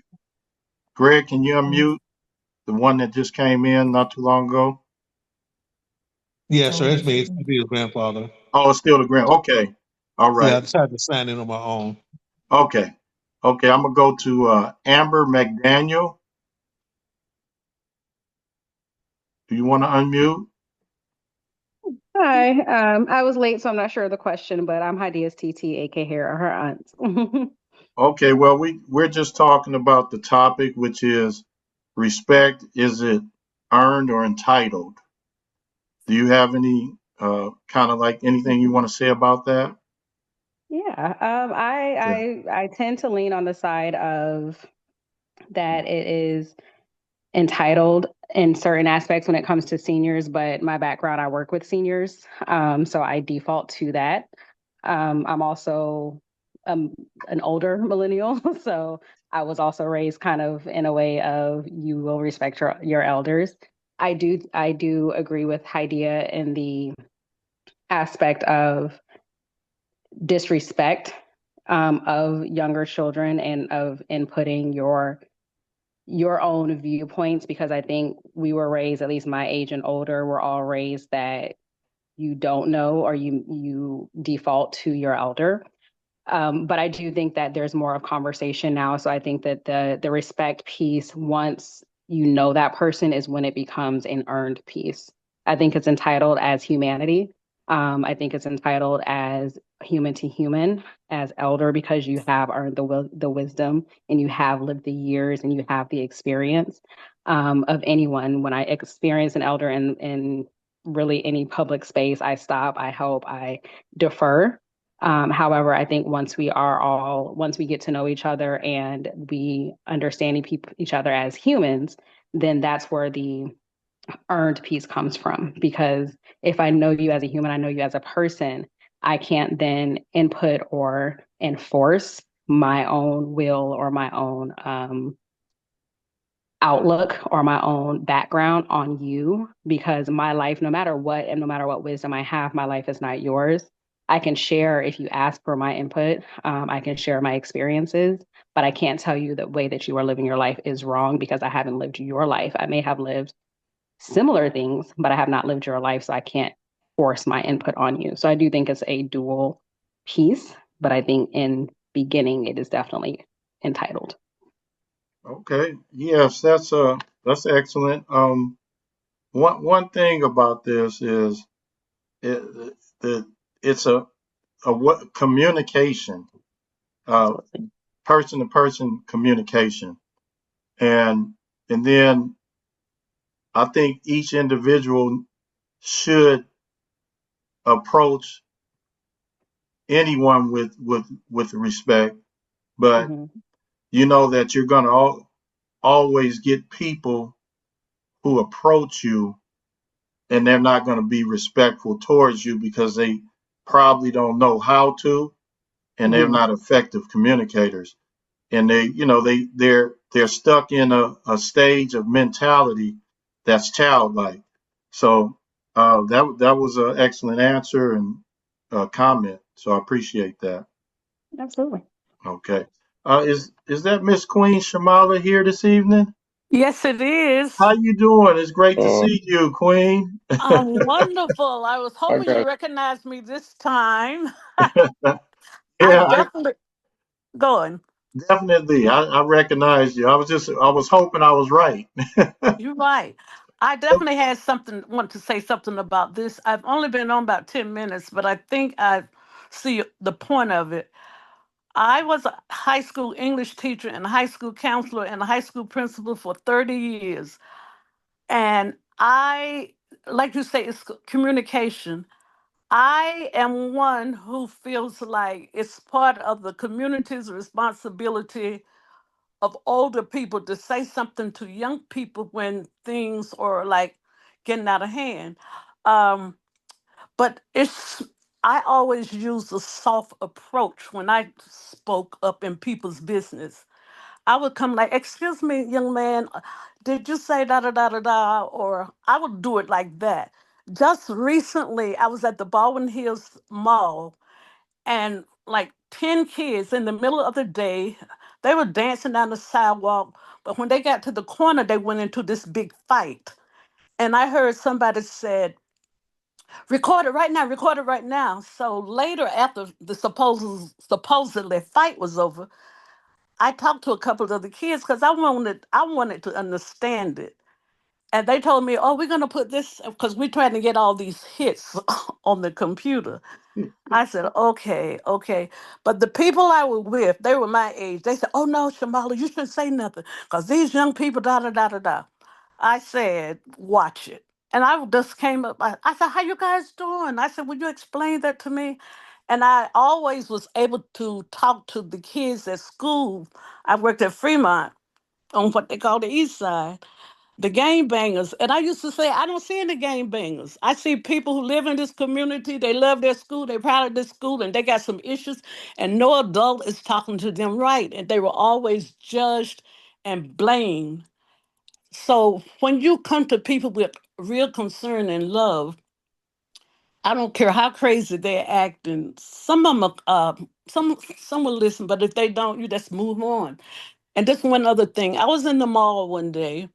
Greg, can you unmute the one that just came in not too long ago? Yeah, sir. It's me. It's me, his grandfather. Oh, it's still the grand. Okay. All Yeah, right. I decided to sign in on my own. Okay. Okay. I'm gonna go to Amber McDaniel. Do you want to unmute? Hi, I was late, so I'm not sure of the question, but I'm Hydiah's TT, aka her aunt. Okay. Well, we're just talking about the topic, which is respect. Is it earned or entitled? Do you have any kind of like anything you want to say about that? Yeah, Okay. I tend to lean on the side of that it is entitled in certain aspects when it comes to seniors, but my background, I work with seniors, so I default to that. I'm also an older millennial, so I was also raised kind of in a way of you will respect your elders. I do agree with Hydiah in the aspect of disrespect of younger children and of inputting your own viewpoints, because I think we were raised, at least my age and older, we're all raised that you don't know or you default to your elder. But I do think that there's more of conversation now. So I think that the respect piece, once you know that person, is when it becomes an earned piece. I think it's entitled as humanity. I think it's entitled as human to human, as elder, because you have earned the wisdom and you have lived the years and you have the experience of anyone. When I experience an elder in really any public space, I stop, I help, I defer. However, I think once we get to know each other and we understand each other as humans, then that's where the earned piece comes from. Because if I know you as a human, I know you as a person, I can't then input or enforce my own will or my own outlook or my own background on you, because my life, no matter what, and no matter what wisdom I have, my life is not yours. I can share if you ask for my input. I can share my experiences, but I can't tell you the way that you are living your life is wrong because I haven't lived your life. I may have lived similar things, but I have not lived your life, so I can't force my input on you. So I do think it's a dual piece, but I think in beginning it is definitely entitled. Okay. Yes, that's excellent. One thing about this is it, that it's a what communication, uh, Absolutely. person to person communication, and and then I think each individual should approach anyone with respect, but Mm-hmm. you know that you're gonna always get people who approach you and they're not going to be respectful towards you because they probably don't know how to and they're Mm-hmm. not effective communicators and they're stuck in a stage of mentality that's childlike. So that was an excellent answer and comment, so I appreciate that. Absolutely. Okay. Is that Miss Queen Shamala here this evening? Yes, it is. How you doing? It's great to Uh, see you, Queen. Wonderful. I was I hoping you got recognized me this time. I Yeah, definitely going. definitely. I recognize you. I was hoping I was right. You're right. I definitely had something want to say something about this. I've only been on about 10 minutes, but I think I see the point of it. I was a high school English teacher and a high school counselor and a high school principal for 30 years. And I, like you say, it's communication. I am one who feels like it's part of the community's responsibility of older people to say something to young people when things are like getting out of hand. Um, but I always use a soft approach when I spoke up in people's business. I would come like, "Excuse me, young man, did you say da da da da da?" Or I would do it like that. Just recently, I was at the Baldwin Hills Mall, and like 10 kids in the middle of the day, they were dancing down the sidewalk. But when they got to the corner, they went into this big fight. And I heard somebody said, Record it right now. Record it right now. So later, after the supposedly fight was over, I talked to a couple of the kids because I wanted to understand it. And they told me, "Oh, we're gonna put this because we're trying to get all these hits on the computer." I said, "Okay, okay." But the people I was with, they were my age. They said, "Oh no, Shamala, you shouldn't say nothing because these young people, da da da da da." I said, "Watch it." And I just came up. I said, "How you guys doing?" I said, "Would you explain that to me?" And I always was able to talk to the kids at school. I worked at Fremont on what they call the East Side, the game bangers. And I used to say, I don't see any game bangers. I see people who live in this community, they love their school, they're proud of this school, and they got some issues, and no adult is talking to them right. And they were always judged and blamed. So when you come to people with real concern and love, I don't care how crazy they're acting. Some of them, some will listen, but if they don't, you just move on. And this one other thing, I was in the mall one day,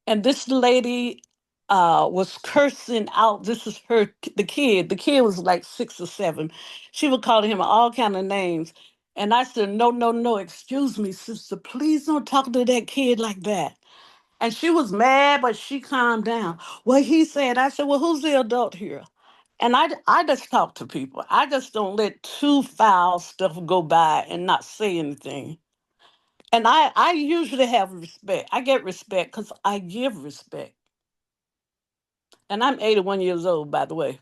and this lady was cursing out. This is the kid. The kid was like 6 or 7. She was calling him all kind of names, and I said, "No, no, no! Excuse me, sister. Please don't talk to that kid like that." And she was mad, but she calmed down. Well, he said, I said, "Well, who's the adult here?" And I just talk to people. I just don't let too foul stuff go by and not say anything. And I usually have respect. I get respect because I give respect. And I'm 81 years old, by the way.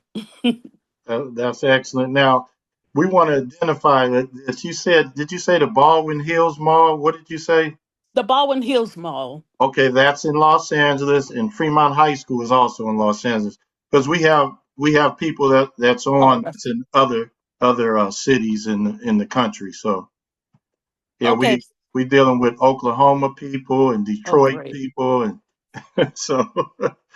That's excellent. Now, we want to identify that you said, did you say the Baldwin Hills Mall? What did you say? The Baldwin Hills Mall. Okay, that's in Los Angeles, and Fremont High School is also in Los Angeles. Because we have people that's Oh, on that's that's in other cities in the country. So yeah, okay. we dealing with Oklahoma people and Oh, Detroit great. people, and so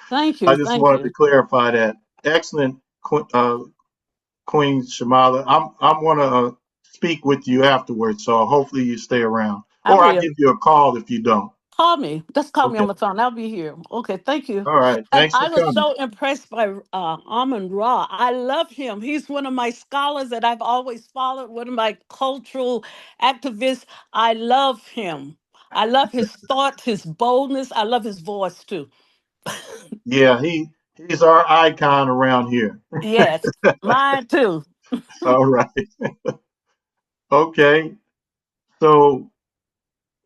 Thank I you. just Thank wanted to you. clarify that. Excellent, Queen Shamala. I'm gonna speak with you afterwards, so hopefully you stay around, I or I'll will. give you a call if you don't. Call me. Just call me Okay. on the phone. I'll be here. Okay, thank you. All right. And Thanks for I was coming. so impressed by Amon Ra. I love him. He's one of my scholars that I've always followed, one of my cultural activists. I love him. I love his thoughts, his boldness. I love his voice too. Yeah, he's our icon around here. Yes, mine too. All right. Okay. So,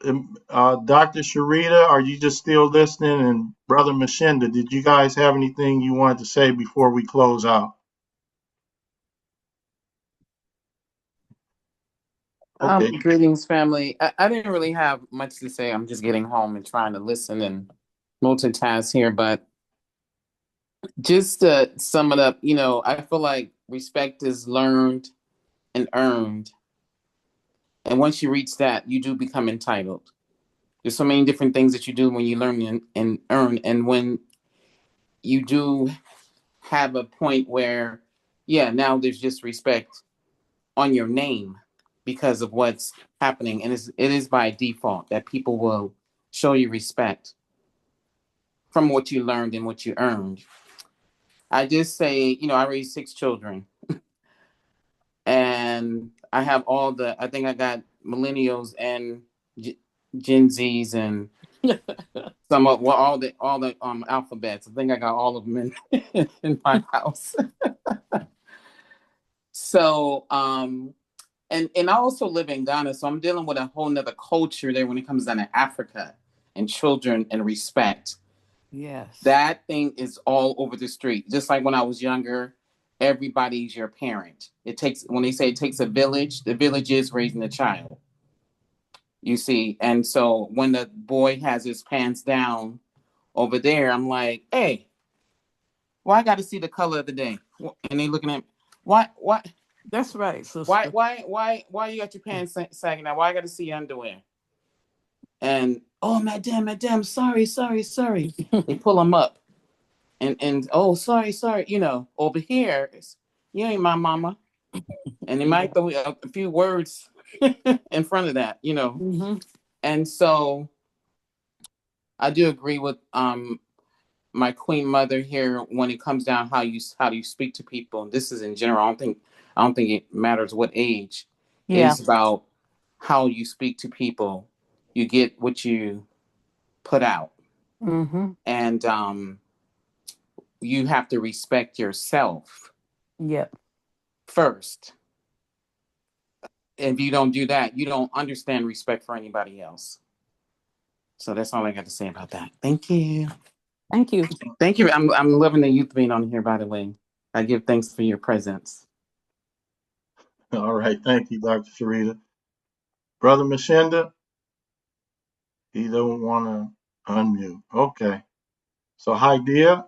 Dr. Sharita, are you just still listening? And Brother Mshinda, did you guys have anything you wanted to say before we close out? Okay. Greetings, family. I didn't really have much to say. I'm just getting home and trying to listen and multitask here. But just to sum it up, I feel like respect is learned and earned. And once you reach that, you do become entitled. There's so many different things that you do when you learn and earn. And when you do have a point where, yeah, now there's just respect on your name because of what's happening. And it is by default that people will show you respect from what you learned and what you earned. I just say, I raised 6 children and I have I think I got millennials and Gen Zs and some of all the alphabets. I think I got all of them in my house. So, and I also live in Ghana, so I'm dealing with a whole nother culture there when it comes down to Africa and children and respect. Yes. That thing is all over the street. Just like when I was younger, everybody's your parent. When they say it takes a village, the village is raising a child. You see, and so when the boy has his pants down over there, I'm like, hey, well, I got to see the color of the day. And they looking at me, why? That's right, sister. Why you got your pants sagging out? Why I got to see your underwear? And oh, madam, sorry. They pull them up, and oh, sorry. Over here, you ain't my mama, and they might throw a few words in front of that, Mm-hmm. And so I do agree with my queen mother here, when it comes down how you speak to people, this is in general. I don't think it matters what age. Yeah. It's about how you speak to people. You get what you put out, and you have to respect yourself. Yep. First. If you don't do that, you don't understand respect for anybody else. So that's all I got to say about that. Thank you. Thank you. Thank you. I'm loving the youth being on here, by the way. I give thanks for your presence. All right. Thank you, Dr. Sharita. Brother Mshinda, he don't want to unmute. Okay. So, Hydiah,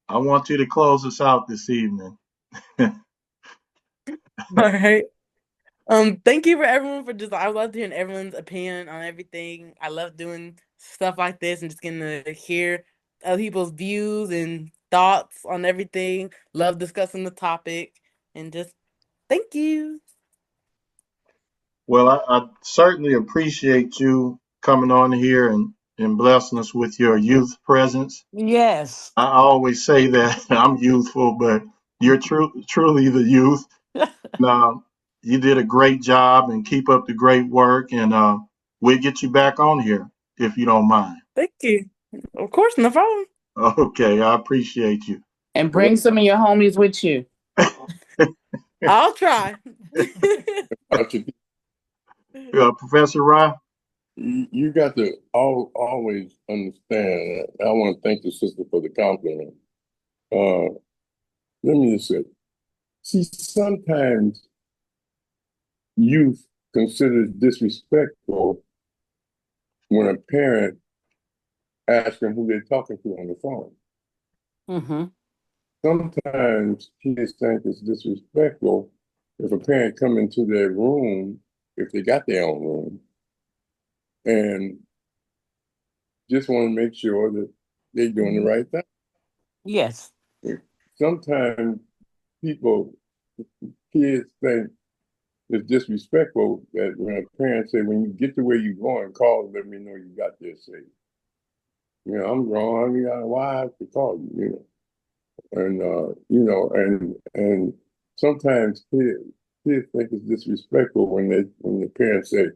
I want you to close us out this evening. All right. Thank you for everyone for just, I love hearing everyone's opinion on everything. I love doing stuff like this and just getting to hear other people's views and thoughts on everything. Love discussing the topic and just thank you. Well, I certainly appreciate you coming on here and blessing us with your youth presence. Yes. I always say that I'm youthful, but you're truly the youth. Now, you did a great job and keep up the great work. And we'll get you back on here if you don't mind. Thank you. Of course, no problem. Okay, I appreciate you. And bring some of your homies with you. I'll try. Professor Rahh? You got to always understand. I want to thank the sister for the compliment. Let me just say, see, sometimes youth consider disrespectful when a parent asks them who they're talking to on the phone. Mm-hmm. Sometimes kids think it's disrespectful if a parent come into their room, if they got their own room, and just want to make sure that they're doing the right thing. Yes. Sometimes kids think it's disrespectful that when a parent say, when you get to where you're going, call and let me know you got there safe. You know, I'm wrong. Why I have to call you, and sometimes kids think it's disrespectful when the parents say,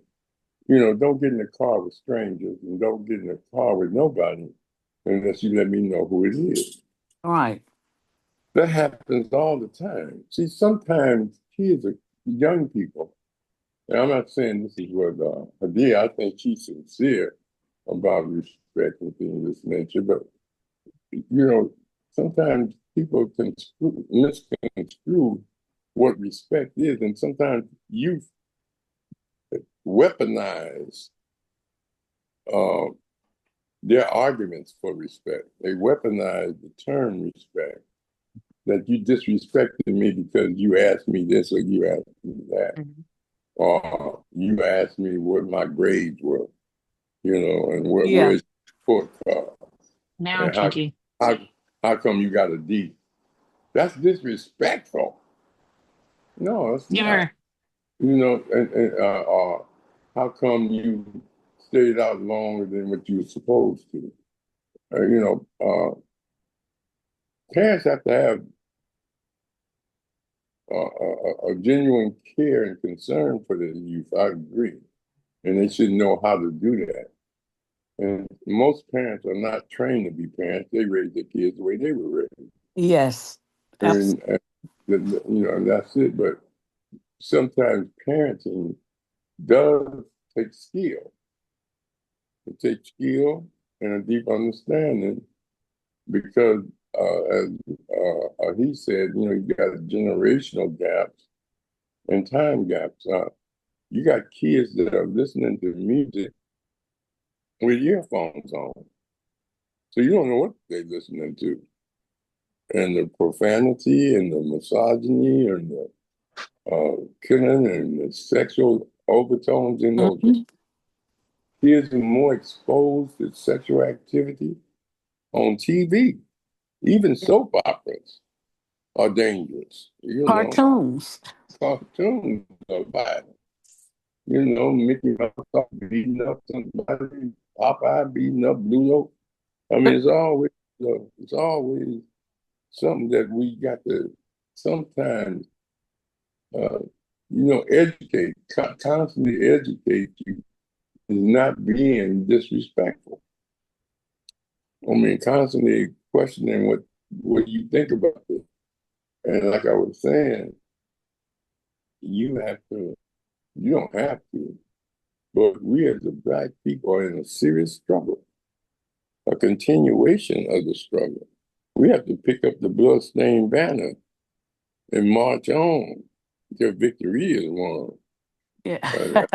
don't get in the car with strangers and don't get in the car with nobody unless you let me know who it is. Right. That happens all the time. See, sometimes kids are young people, and I'm not saying this is what Hydiah, I think she's sincere about respect and things of this nature, but sometimes people can misconstrue what respect is, and sometimes youth weaponize their arguments for respect. They weaponize the term respect. That you disrespected me because you asked me this or you asked me that. Mm-hmm. Or you asked me what my grades were, and where's your report card. Now, Kiki. How come you got a D? That's disrespectful. No, it's not. How come you stayed out longer than what you were supposed to? Parents have to have a genuine care and concern for their youth. I agree. And they should know how to do that. And most parents are not trained to be parents. They raise their kids the way they were raised. Yes. And that's it. But sometimes parenting does take skill. It takes skill and a deep understanding because, as he said, you got generational gaps and time gaps. You got kids that are listening to music with earphones on. So you don't know what they're listening to. And the profanity and the misogyny and the killing and the sexual overtones in those. Mm-hmm. Kids are more exposed to sexual activity on TV. Even soap operas are dangerous. Cartoons. Cartoons are violent. Mickey Mouse beating up somebody, Popeye beating up Bluto. I mean, it's always So it's always something that we got to sometimes, educate, constantly educate you is not being disrespectful. I mean, constantly questioning what you think about this. And like I was saying, you don't have to, but we as the Black people are in a serious struggle, a continuation of the struggle. We have to pick up the bloodstained banner and march on until victory is won. Yeah.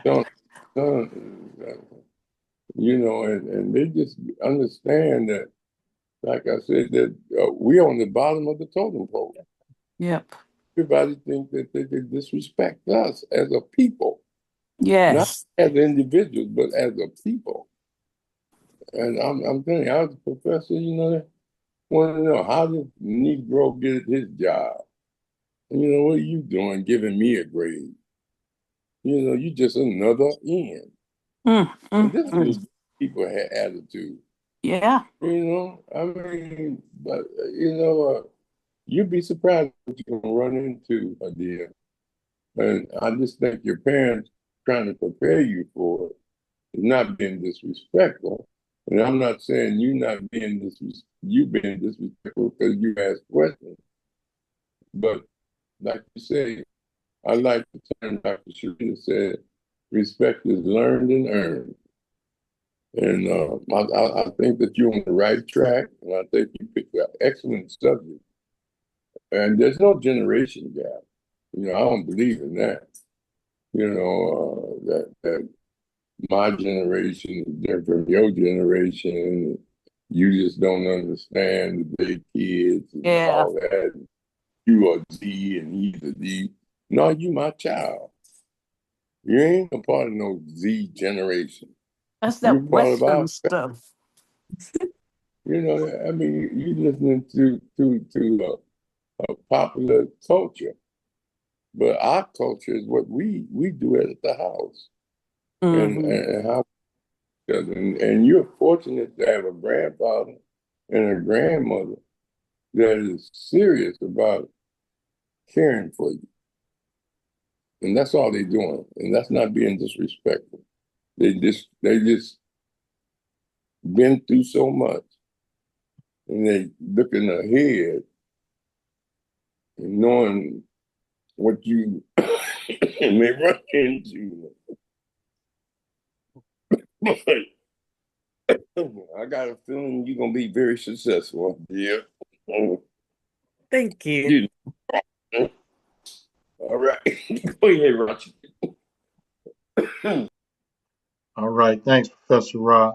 Don't, and they just understand that, like I said, that we're on the bottom of the totem pole. Yep. Everybody thinks that they can disrespect us as a people, not Yes. as individuals, but as a people. And I'm telling you, I was a professor, want to know, how did Negro get his job? What are you doing giving me a grade? You just another end. And this is what people had attitude. Yeah. I mean, but you'd be surprised what you're gonna run into, Hydiah. And I just think your parents trying to prepare you for it is not being disrespectful. And I'm not saying you being disrespectful because you ask questions. But like you say, I like the term Dr. Sharita said, respect is learned and earned. And I think that you're on the right track, and I think you picked an excellent subject. And there's no generation gap. I don't believe in that. That my generation is different from your generation. You just don't understand the big kids and all that. You are Z and he's a D. No, you my child. You ain't a part of no Z generation. That's You're that part of Western our, stuff. I mean, you listening to a popular culture, but our culture is what we do at the house, and how. And you're fortunate to have a grandfather and a grandmother that is serious about caring for you, and that's all they're doing, and that's not being disrespectful. They just been through so much, and they looking ahead and knowing what you may run into. I got a feeling you're gonna be very successful. Yeah. Thank you. All right. Go ahead, Roger. All right. Thanks, Professor Rahh.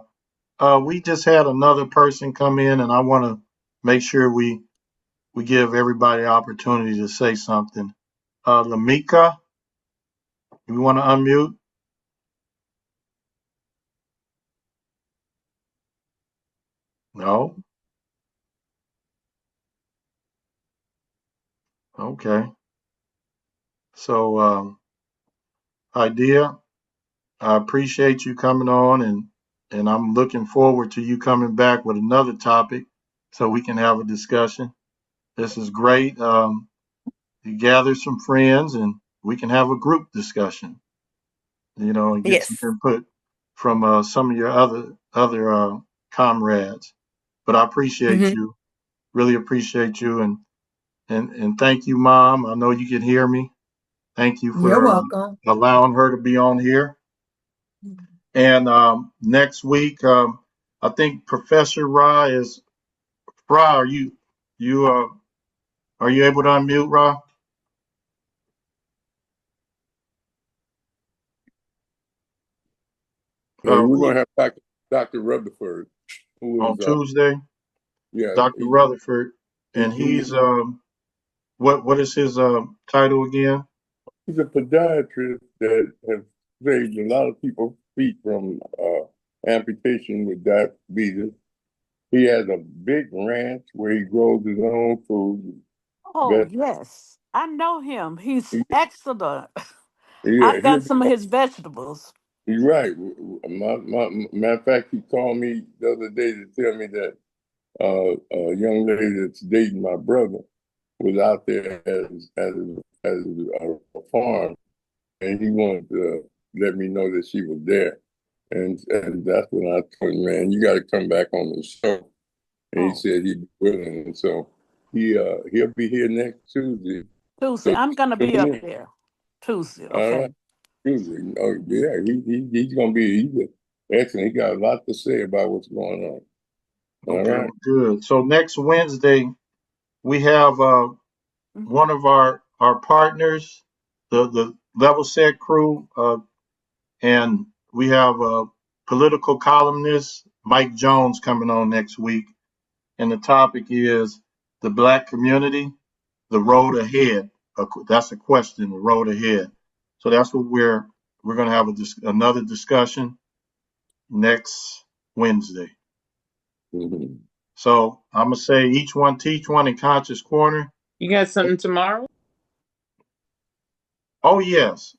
We just had another person come in, and I want to make sure we give everybody an opportunity to say something. LaMica, you want to unmute? No? Okay. So, Hydiah, I appreciate you coming on, and I'm looking forward to you coming back with another topic so we can have a discussion. This is great. You gather some friends, and we can have a group discussion, and get some Yes. input from some of your other comrades. But I appreciate you, really appreciate you, and thank you, Mom. I know you can hear me. Thank you You're for welcome. allowing her to be on here. And next week, I think Professor Rahh is. Rahh, are you able to unmute, Rahh? We're gonna have Dr. Rutherford, who On is Tuesday, Dr. Rutherford, and he's what is his title again? he's a podiatrist that has saved a lot of people's feet from amputation with diabetes. He has a big ranch where he grows his own food. Oh, yes. I know him. He's excellent. Yeah, I've got some of his vegetables. you're right. Matter of fact, he called me the other day to tell me that a young lady that's dating my brother was out there as a farm, and he wanted to let me know that she was there. And that's when I told him, man, you got to come back on the show. And he said he'd be willing. And so he'll be here next Tuesday. Tuesday, So I'm gonna be up there. Tuesday, okay. all right. Tuesday. Oh yeah, he's gonna be excellent. He got a lot to say about what's going on. All Okay, right. good. So next Wednesday we have one of our partners, the Level Set crew, and we have a political columnist, Mike Jones, coming on next week. And the topic is the Black community, the road ahead. That's a question, the road ahead. So that's what we're going to have another discussion next Wednesday. Mm-hmm. So I'm going to say each one teach one in Conscious Corner. You got something tomorrow? Oh, yes.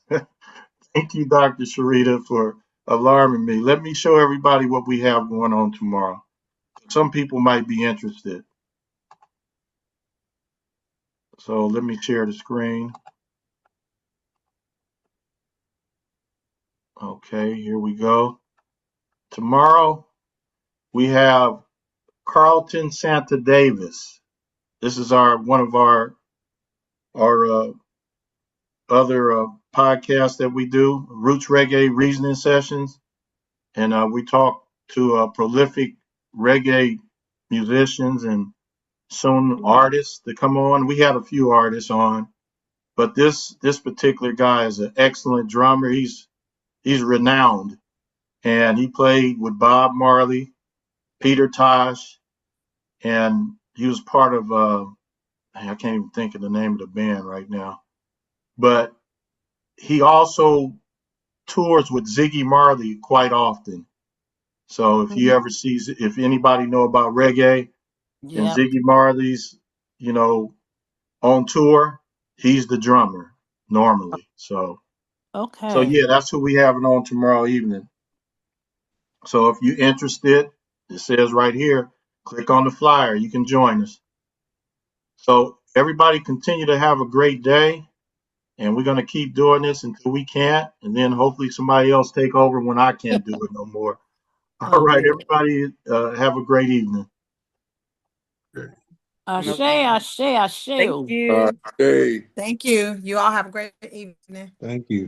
Thank you, Dr. Sharita, for alarming me. Let me show everybody what we have going on tomorrow. Some people might be interested. So let me share the screen. Okay, here we go. Tomorrow we have Carlton Santa Davis. This is one of our other podcasts that we do, Roots Reggae Reasoning Sessions, and we talk to prolific reggae musicians and soon artists to come on. We had a few artists on, but this particular guy is an excellent drummer. He's renowned, and he played with Bob Marley, Peter Tosh, and he was part of I can't even think of the name of the band right now, but he also tours with Ziggy Marley quite often. So if anybody know about reggae and Ziggy Marley's, on tour, he's the drummer normally. So yeah, that's who we having on tomorrow evening. So if you're interested, it says right here, click on the flyer. You can join us. So everybody continue to have a great day. And we're going to keep doing this until we can't. And then hopefully somebody else take over when I can't do it no more. All right, everybody, have a great evening. Ashe, ashe, ashe. Thank you. Hey. Thank you. You all have a great evening. Thank you.